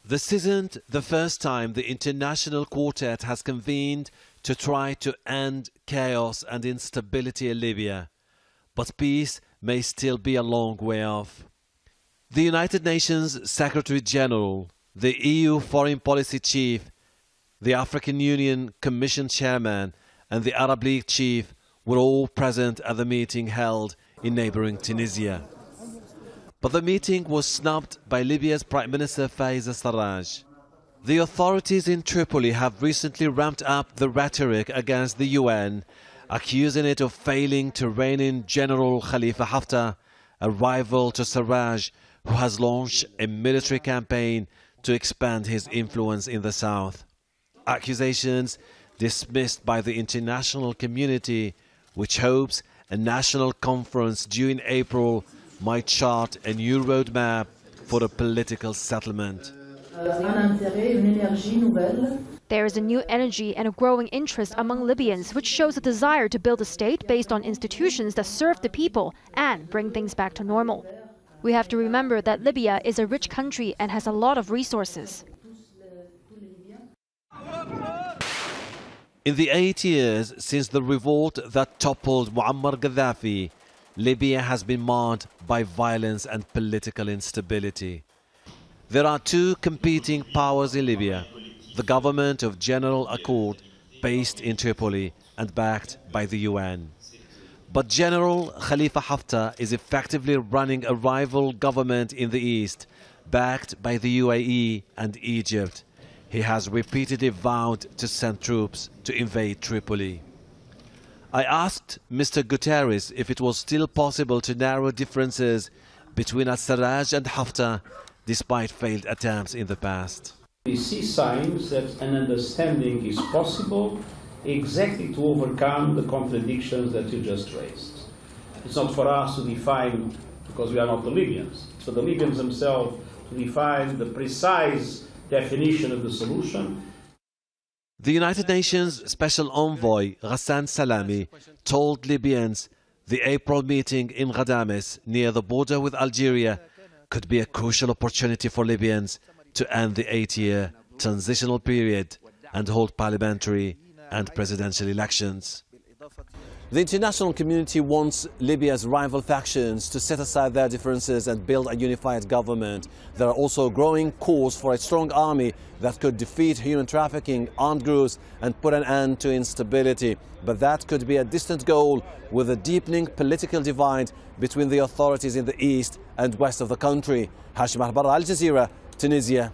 This isn't the first time the International Quartet has convened to try to end chaos and instability in Libya, but peace may still be a long way off. The United Nations Secretary General, the EU Foreign Policy Chief, the African Union Commission Chairman and the Arab League Chief were all present at the meeting held in neighboring Tunisia. But the meeting was snubbed by Libya's Prime Minister Fayez al-Sarraj. The authorities in Tripoli have recently ramped up the rhetoric against the UN, accusing it of failing to rein in General Khalifa Haftar, a rival to Sarraj, who has launched a military campaign to expand his influence in the south. Accusations dismissed by the international community, which hopes a national conference due in April might chart a new roadmap for a political settlement. There is a new energy and a growing interest among Libyans, which shows a desire to build a state based on institutions that serve the people and bring things back to normal. We have to remember that Libya is a rich country and has a lot of resources. In the 8 years since the revolt that toppled Muammar Gaddafi, Libya has been marred by violence and political instability. There are two competing powers in Libya: the government of General Accord, based in Tripoli and backed by the UN. But General Khalifa Haftar is effectively running a rival government in the east, backed by the UAE and Egypt. He has repeatedly vowed to send troops to invade Tripoli. I asked Mr. Guterres if it was still possible to narrow differences between al-Sarraj and Haftar, despite failed attempts in the past. We see signs that an understanding is possible exactly to overcome the contradictions that you just raised. It's not for us to define, because we are not the Libyans, it's for the Libyans themselves to define the precise definition of the solution. The United Nations Special Envoy Ghassan Salami told Libyans the April meeting in Ghadames, near the border with Algeria, could be a crucial opportunity for Libyans to end the 8-year transitional period and hold parliamentary and presidential elections. The international community wants Libya's rival factions to set aside their differences and build a unified government. There are also growing calls for a strong army that could defeat human trafficking, armed groups and put an end to instability. But that could be a distant goal, with a deepening political divide between the authorities in the east and west of the country. Hashem Ahelbarra, Al Jazeera, Tunisia.